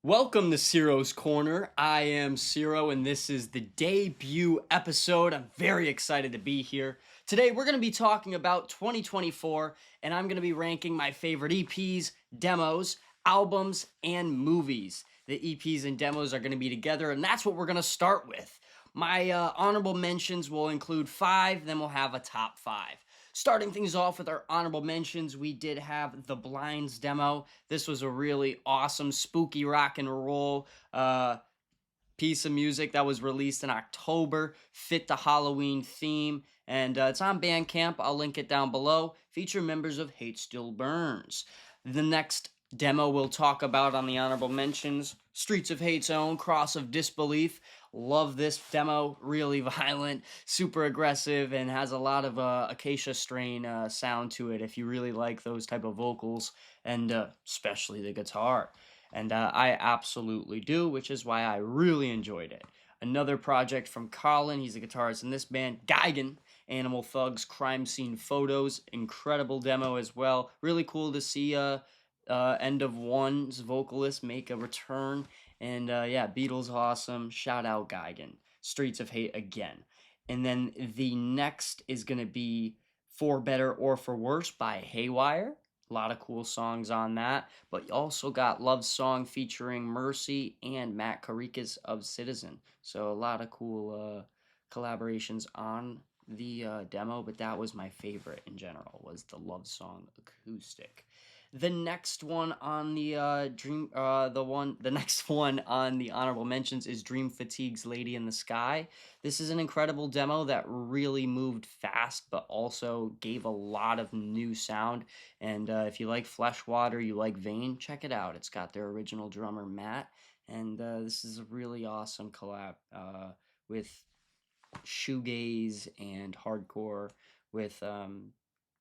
Welcome to Ciro's Corner. I am Ciro, and this is the debut episode. I'm very excited to be here. Today, we're going to be talking about 2024, and I'm going to be ranking my favorite EPs, demos, albums, and movies. The EPs and demos are going to be together, and that's what we're going to start with. My honorable mentions will include 5, then we'll have a top 5. Starting things off with our honorable mentions, we did have the Blinds demo. This was a really awesome, spooky rock and roll piece of music that was released in October, fit the Halloween theme, and it's on Bandcamp. I'll link it down below. Feature members of Hate Still Burns. The next demo we'll talk about on the honorable mentions, Streets of Hate's own Cross of Disbelief. Love this demo, really violent, super aggressive, and has a lot of Acacia Strain sound to it if you really like those type of vocals, and especially the guitar. And I absolutely do, which is why I really enjoyed it. Another project from Colin, he's a guitarist in this band, GIGAN, Animal Thugs Crime Scene Photos, incredible demo as well. Really cool to see End of One's vocalist make a return. And yeah, Beatles awesome. Shout out Gigan. Streets of Hate again. And then the next is going to be For Better or For Worse by Haywire. A lot of cool songs on that. But you also got Love Song featuring Mercy and Matt Carikas of Citizen. So a lot of cool collaborations on the demo. But that was my favorite in general, was the Love Song acoustic. The next one on the next one on the honorable mentions is Dream Fatigue's Lady in the Sky. This is an incredible demo that really moved fast, but also gave a lot of new sound. And if you like Fleshwater, you like Vane, check it out. It's got their original drummer, Matt. And this is a really awesome collab with shoegaze and hardcore with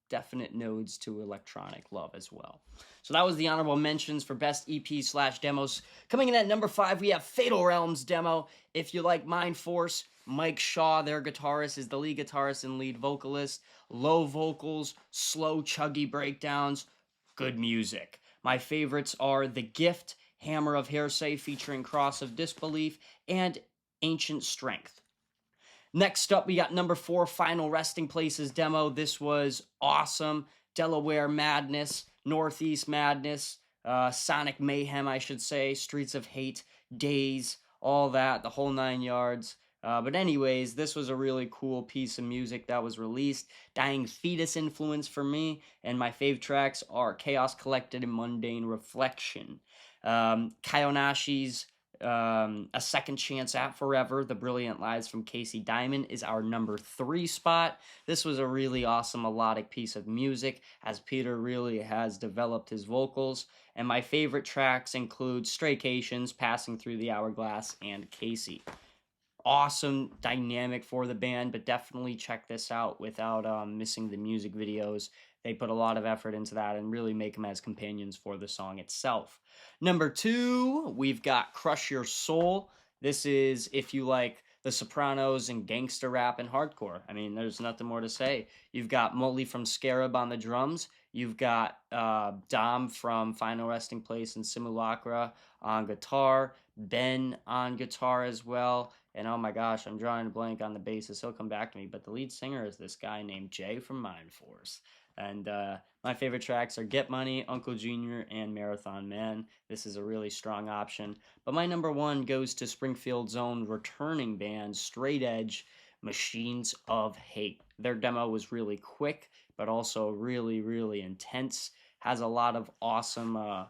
definite nodes to electronic love as well. So that was the honorable mentions for best EP/demos. Coming in at number 5, we have Fatal Realms demo. If you like Mind Force, Mike Shaw, their guitarist, is the lead guitarist and lead vocalist. Low vocals, slow chuggy breakdowns, good music. My favorites are The Gift, Hammer of Hearsay featuring Cross of Disbelief, and Ancient Strength. Next up, we got number 4, Final Resting Places demo. This was awesome. Delaware Madness, Northeast Madness, Sonic Mayhem, I should say, Streets of Hate, Days, all that, the whole 9 yards. But anyways, this was a really cool piece of music that was released. Dying Fetus influence for me, and my fave tracks are Chaos Collected and Mundane Reflection. Kaonashi's A Second Chance at Forever, The Brilliant Lies from Casey Diamond, is our number 3 spot. This was a really awesome melodic piece of music, as Peter really has developed his vocals. And my favorite tracks include Straycations, Passing Through the Hourglass, and Casey. Awesome dynamic for the band, but definitely check this out without missing the music videos. They put a lot of effort into that and really make them as companions for the song itself. Number 2, we've got Crush Your Soul. This is if you like The Sopranos and gangster rap and hardcore. I mean, there's nothing more to say. You've got Molly from Scarab on the drums. You've got Dom from Final Resting Place and Simulacra on guitar. Ben on guitar as well. And oh my gosh, I'm drawing a blank on the bassist. He'll come back to me. But the lead singer is this guy named Jay from Mind Force. And my favorite tracks are Get Money, Uncle Junior, and Marathon Man. This is a really strong option. But my number 1 goes to Springfield's own returning band, Straight Edge, Machines of Hate. Their demo was really quick, but also really, really intense. Has a lot of awesome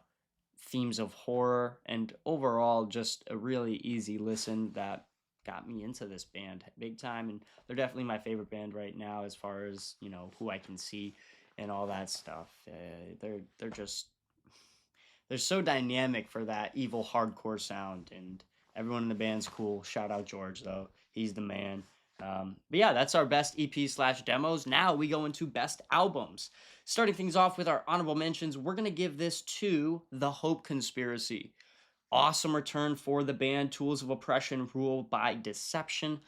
themes of horror, and overall just a really easy listen that got me into this band big time. And they're definitely my favorite band right now as far as, you know, who I can see and all that stuff. They're so dynamic for that evil hardcore sound, and everyone in the band's cool. Shout out George, though. He's the man. But yeah, that's our best EP/demos. Now we go into best albums. Starting things off with our honorable mentions, we're going to give this to The Hope Conspiracy. Awesome return for the band. Tools of Oppression, Rule by Deception.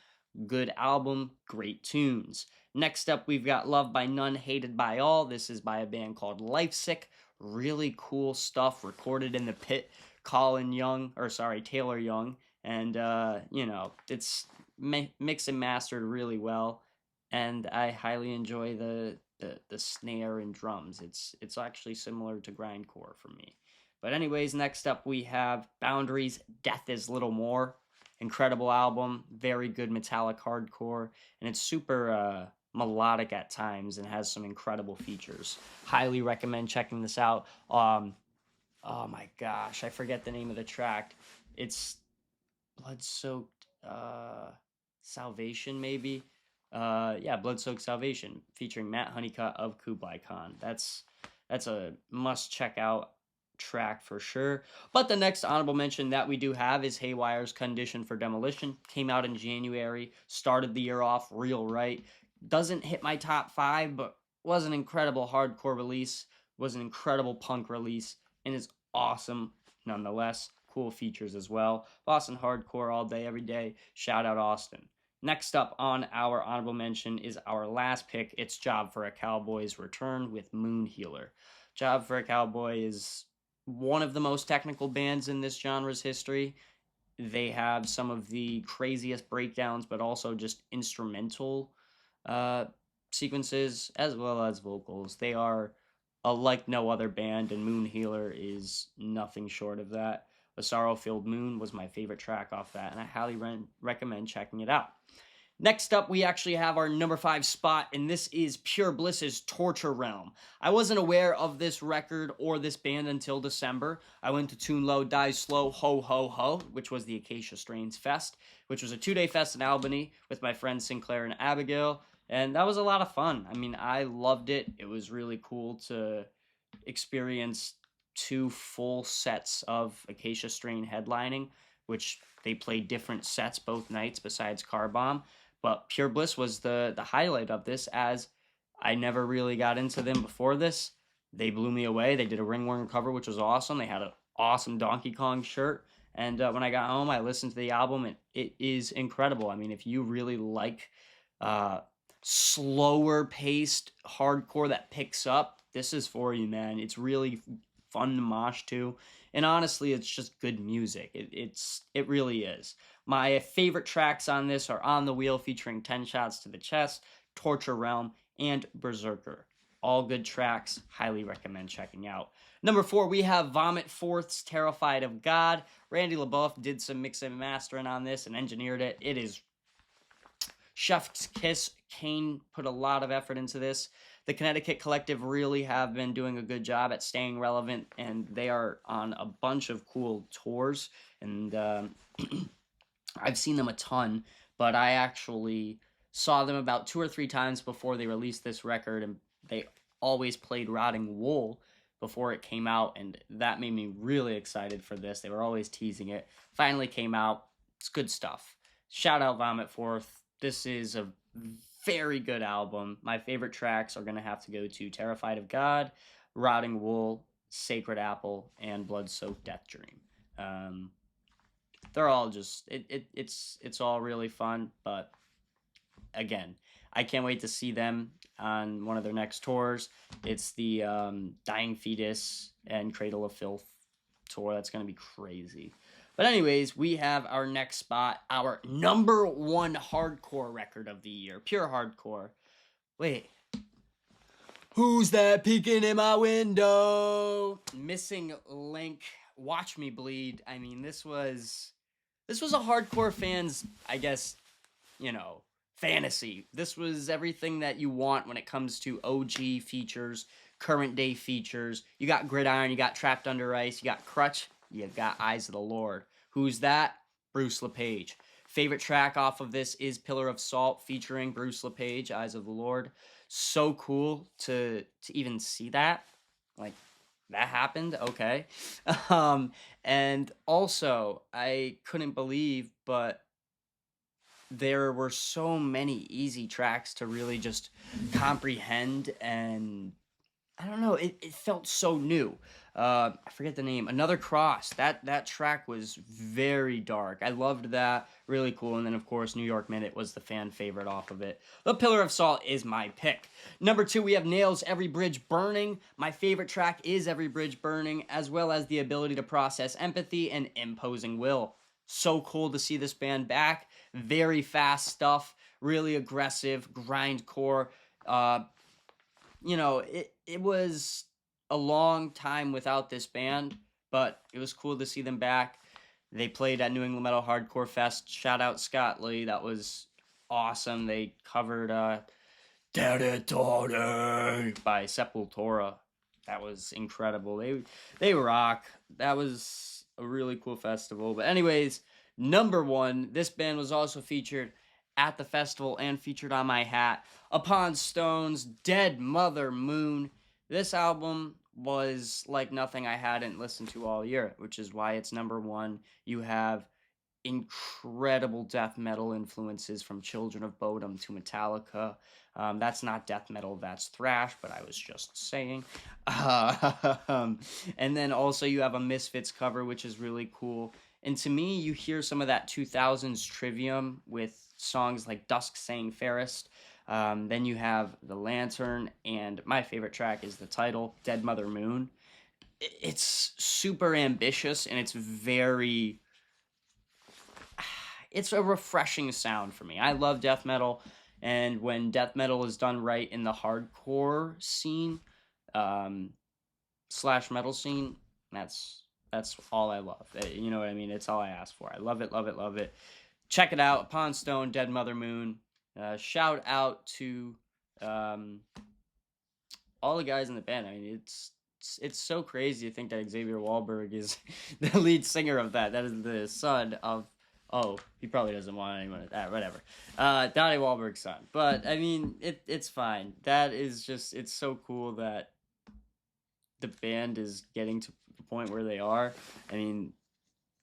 Good album, great tunes. Next up, we've got Loved by None, Hated by All. This is by a band called Lifesick. Really cool stuff recorded in the pit. Taylor Young, and it's mixed and mastered really well, and I highly enjoy the snare and drums. It's actually similar to grindcore for me. But anyways, next up we have Boundaries, Death is Little More. Incredible album, very good metallic hardcore, and it's super melodic at times and has some incredible features. Highly recommend checking this out. Oh my gosh, I forget the name of the track. It's Blood Soaked Salvation, maybe. Yeah, Blood Soaked Salvation, featuring Matt Honeycutt of Kublai Khan. That's a must check out track for sure. But the next honorable mention that we do have is Haywire's Condition for Demolition. Came out in January, started the year off real right. Doesn't hit my top 5, but was an incredible hardcore release, was an incredible punk release, and is awesome nonetheless. Cool features as well. Boston hardcore all day, every day. Shout out Austin. Next up on our honorable mention is our last pick. It's Job for a Cowboy's Return with Moon Healer. Job for a Cowboy is one of the most technical bands in this genre's history. They have some of the craziest breakdowns, but also just instrumental sequences as well as vocals. They are like no other band, and Moon Healer is nothing short of that. The Sorrow-Filled Moon was my favorite track off that, and I highly recommend checking it out. Next up, we actually have our number 5 spot, and this is Pure Bliss's Torture Realm. I wasn't aware of this record or this band until December. I went to Tune Low, Die Slow, Ho Ho Ho, which was the Acacia Strains Fest, which was a 2-day fest in Albany with my friends Sinclair and Abigail, and that was a lot of fun. I mean, I loved it. It was really cool to experience 2 full sets of Acacia Strain headlining, which they played different sets both nights besides Car Bomb. But Pure Bliss was the highlight of this, as I never really got into them before this. They blew me away. They did a Ringworm cover, which was awesome. They had an awesome Donkey Kong shirt. And when I got home, I listened to the album, and it is incredible. I mean, if you really like slower paced hardcore that picks up, this is for you, man. It's really fun to mosh to, and honestly, it's just good music. It really is. My favorite tracks on this are On the Wheel, featuring 10 Shots to the Chest, Torture Realm, and Berserker. All good tracks. Highly recommend checking out. Number 4, we have Vomit Forth's Terrified of God. Randy LaBeouf did some mix and mastering on this and engineered it. It is chef's kiss. Kane put a lot of effort into this. The Connecticut Collective really have been doing a good job at staying relevant, and they are on a bunch of cool tours, and I've seen them a ton, but I actually saw them about 2 or 3 times before they released this record, and they always played Rotting Wool before it came out, and that made me really excited for this. They were always teasing it. Finally came out. It's good stuff. Shout out Vomit Forth. This is a very good album. My favorite tracks are going to have to go to Terrified of God, Rotting Wool, Sacred Apple, and Blood-Soaked Death Dream. They're all just, it's all really fun, but again, I can't wait to see them on one of their next tours. It's the Dying Fetus and Cradle of Filth tour. That's going to be crazy. But anyways, we have our next spot, our number 1 hardcore record of the year. Pure hardcore. Wait. Who's that peeking in my window? Missing Link. Watch Me Bleed. I mean, this was a hardcore fan's, I guess, fantasy. This was everything that you want when it comes to OG features, current day features. You got Gridiron, you got Trapped Under Ice, you got Crutch, you got Eyes of the Lord. Who's that? Bruce LePage. Favorite track off of this is Pillar of Salt, featuring Bruce LePage, Eyes of the Lord. So cool to even see that. Like, that happened? Okay. And also, I couldn't believe, but there were so many easy tracks to really just comprehend, and I don't know, it felt so new. I forget the name. Another Cross. That track was very dark. I loved that. Really cool. And then of course New York Minute was the fan favorite off of it. The Pillar of Salt is my pick. Number 2, we have Nails' Every Bridge Burning. My favorite track is Every Bridge Burning, as well as the ability to process empathy and imposing will. So cool to see this band back. Very fast stuff. Really aggressive, grindcore. It was a long time without this band, but it was cool to see them back. They played at New England Metal Hardcore Fest. Shout out Scott Lee. That was awesome. They covered Territory by Sepultura. That was incredible. They rock. That was a really cool festival. But anyways, number 1, this band was also featured at the festival and featured on my hat. Upon Stone's Dead Mother Moon. This album was like nothing I hadn't listened to all year, which is why it's number 1. You have incredible death metal influences from Children of Bodom to Metallica. That's not death metal, that's thrash, but I was just saying. And then also you have a Misfits cover, which is really cool. And to me, you hear some of that 2000s Trivium with songs like Dusk Saying Fairest. Then you have The Lantern, and my favorite track is the title, Dead Mother Moon. It's super ambitious, and it's a refreshing sound for me. I love death metal, and when death metal is done right in the hardcore scene, slash metal scene, that's all I love. You know what I mean? It's all I ask for. I love it, love it, love it. Check it out. Upon Stone, Dead Mother Moon. Shout out to all the guys in the band. I mean, it's so crazy to think that Xavier Wahlberg is the lead singer of that. That is the son of... Oh, he probably doesn't want anyone at that. Whatever. Donnie Wahlberg's son. But, I mean, it's fine. That is just... It's so cool that the band is getting to the point where they are. I mean,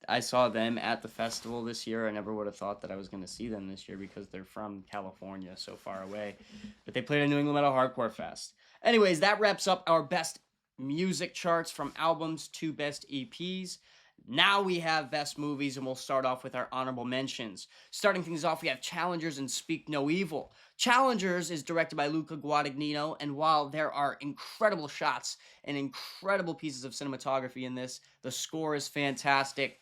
I saw them at the festival this year. I never would have thought that I was going to see them this year because they're from California, so far away. But they played at New England Metal Hardcore Fest. Anyways, that wraps up our best music charts from albums to best EPs. Now we have best movies, and we'll start off with our honorable mentions. Starting things off, we have Challengers and Speak No Evil. Challengers is directed by Luca Guadagnino, and while there are incredible shots and incredible pieces of cinematography in this, the score is fantastic.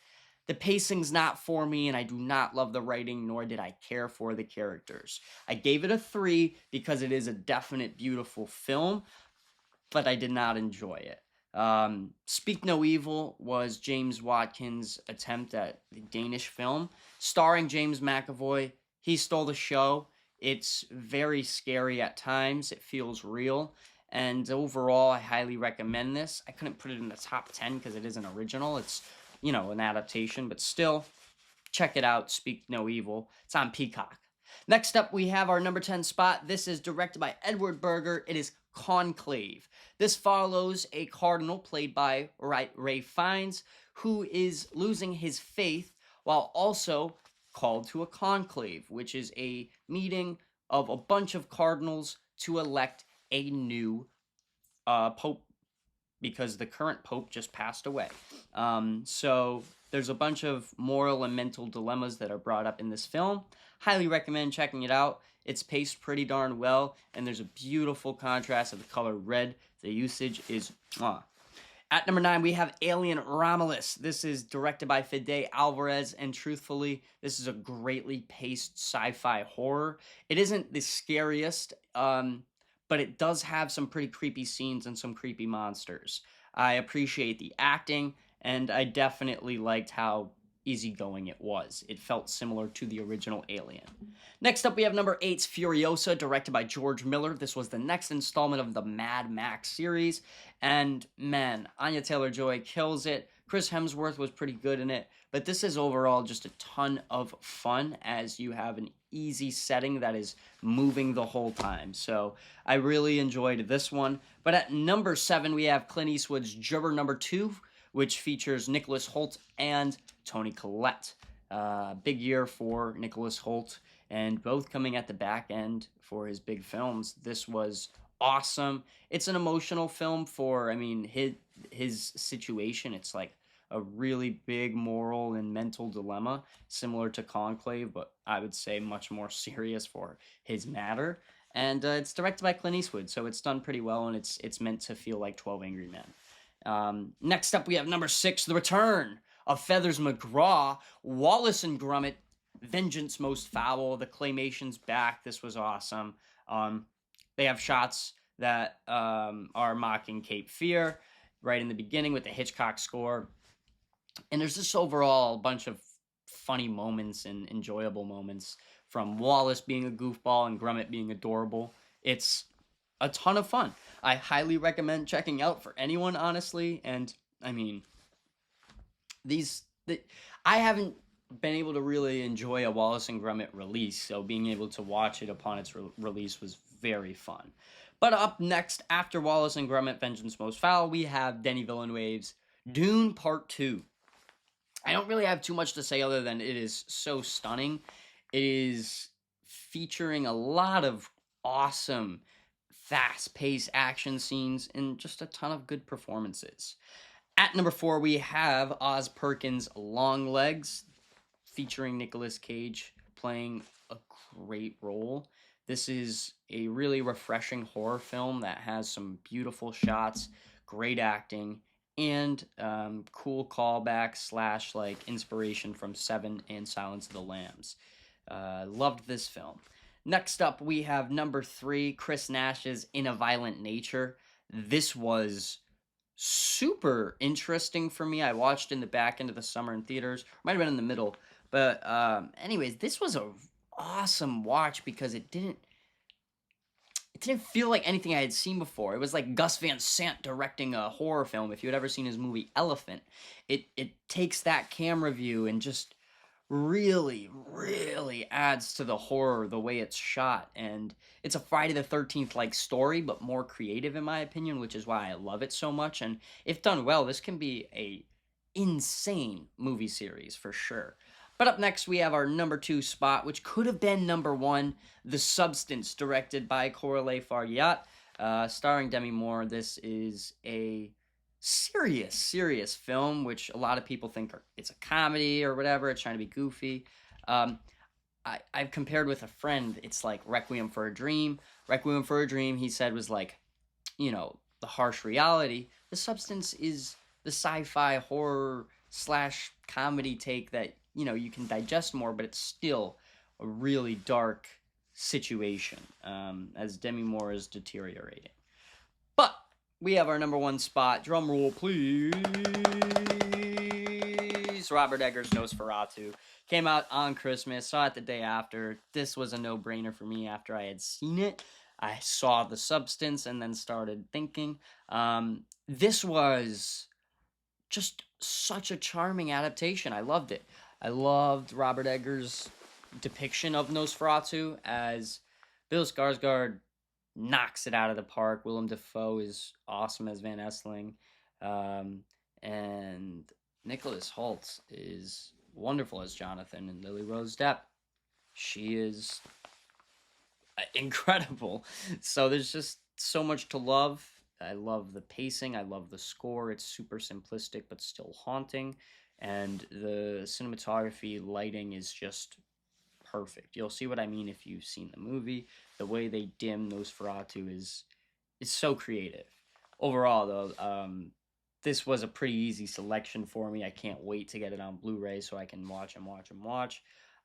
The pacing's not for me, and I do not love the writing, nor did I care for the characters. I gave it a 3 because it is a definite beautiful film, but I did not enjoy it. Speak No Evil was James Watkins' attempt at the Danish film, starring James McAvoy. He stole the show. It's very scary at times. It feels real. And overall, I highly recommend this. I couldn't put it in the top 10 because it is an original. It's, an adaptation, but still, check it out, Speak No Evil. It's on Peacock. Next up, we have our number 10 spot. This is directed by Edward Berger. It is Conclave. This follows a cardinal played by Ray Fiennes, who is losing his faith while also called to a conclave, which is a meeting of a bunch of cardinals to elect a new pope, because the current pope just passed away. So there's a bunch of moral and mental dilemmas that are brought up in this film. Highly recommend checking it out. It's paced pretty darn well, and there's a beautiful contrast of the color red. The usage is mwah. At number 9, we have Alien Romulus. This is directed by Fede Alvarez, and truthfully, this is a greatly paced sci-fi horror. It isn't the scariest, but it does have some pretty creepy scenes and some creepy monsters. I appreciate the acting, and I definitely liked how easygoing it was. It felt similar to the original Alien. Next up, we have number 8's Furiosa, directed by George Miller. This was the next installment of the Mad Max series, and man, Anya Taylor-Joy kills it. Chris Hemsworth was pretty good in it, but this is overall just a ton of fun as you have an easy setting that is moving the whole time. So I really enjoyed this one. But at number 7, we have Clint Eastwood's Juror Number 2, which features Nicholas Hoult and Toni Collette. Big year for Nicholas Hoult, and both coming at the back end for his big films. This was awesome. It's an emotional film for, his situation, it's like a really big moral and mental dilemma, similar to Conclave, but I would say much more serious for his matter. And it's directed by Clint Eastwood, so it's done pretty well, and it's meant to feel like 12 Angry Men. Next up, we have number 6, The Return of Feathers McGraw, Wallace and Gromit, Vengeance Most Foul. The claymation's back. This was awesome. They have shots that are mocking Cape Fear right in the beginning with the Hitchcock score. And there's just overall a bunch of funny moments and enjoyable moments, from Wallace being a goofball and Gromit being adorable. It's a ton of fun. I highly recommend checking out for anyone, honestly. And I mean, I haven't been able to really enjoy a Wallace and Gromit release, so being able to watch it upon its release was very fun. But up next, after Wallace and Gromit Vengeance Most Foul, we have Denis Villeneuve's Dune Part 2. I don't really have too much to say other than it is so stunning. It is featuring a lot of awesome, fast-paced action scenes and just a ton of good performances. At number 4, we have Oz Perkins' Long Legs, featuring Nicolas Cage playing a great role. This is a really refreshing horror film that has some beautiful shots, great acting, and cool callbacks / like inspiration from Seven and Silence of the Lambs. Loved this film. Next up, we have number 3, Chris Nash's In a Violent Nature. This was super interesting for me. I watched in the back end of the summer in theaters. Might have been in the middle. But anyways, this was a awesome watch because it didn't feel like anything I had seen before. It was like Gus Van Sant directing a horror film. If you had ever seen his movie Elephant, it takes that camera view and just really, really adds to the horror the way it's shot. And it's a Friday the 13th like story, but more creative in my opinion, which is why I love it so much. And if done well, this can be a insane movie series for sure. But up next, we have our number 2 spot, which could have been number 1, The Substance, directed by Coralie Fargeat, starring Demi Moore. This is a serious film, which a lot of people think it's a comedy or whatever. It's trying to be goofy. I've compared with a friend. It's like Requiem for a Dream. Requiem for a Dream, he said, was like, the harsh reality. The Substance is the sci-fi horror / comedy take that you can digest more, but it's still a really dark situation as Demi Moore is deteriorating. But we have our number 1 spot. Drum roll, please. Robert Eggers' Nosferatu. Came out on Christmas. Saw it the day after. This was a no-brainer for me after I had seen it. I saw The Substance and then started thinking. This was just such a charming adaptation. I loved it. I loved Robert Eggers' depiction of Nosferatu as Bill Skarsgård knocks it out of the park. Willem Dafoe is awesome as Van Helsing. And Nicholas Hoult is wonderful as Jonathan. And Lily Rose Depp, she is incredible. So there's just so much to love. I love the pacing. I love the score. It's super simplistic but still haunting. And the cinematography, lighting is just perfect. You'll see what I mean if you've seen the movie. The way they dim Nosferatu is so creative. Overall, though, this was a pretty easy selection for me. I can't wait to get it on Blu-ray so I can watch.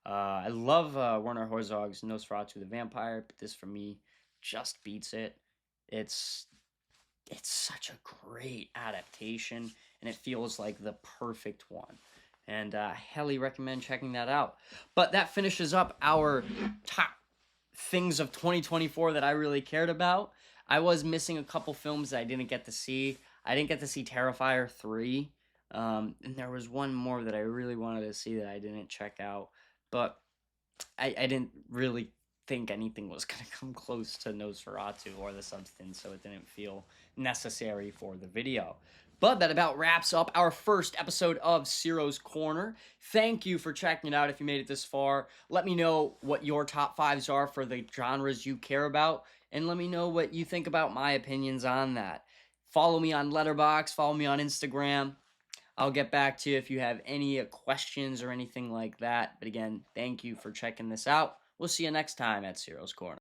I love Werner Herzog's Nosferatu the Vampire, but this for me just beats it. It's such a great adaptation, and it feels like the perfect one. And I highly recommend checking that out. But that finishes up our top things of 2024 that I really cared about. I was missing a couple films that I didn't get to see. I didn't get to see Terrifier 3. And there was one more that I really wanted to see that I didn't check out. But I didn't really think anything was going to come close to Nosferatu or The Substance, so it didn't feel necessary for the video. But that about wraps up our first episode of Ciro's Corner. Thank you for checking it out if you made it this far. Let me know what your top 5s are for the genres you care about, and let me know what you think about my opinions on that. Follow me on Letterboxd, follow me on Instagram. I'll get back to you if you have any questions or anything like that. But again, thank you for checking this out. We'll see you next time at Ciro's Corner.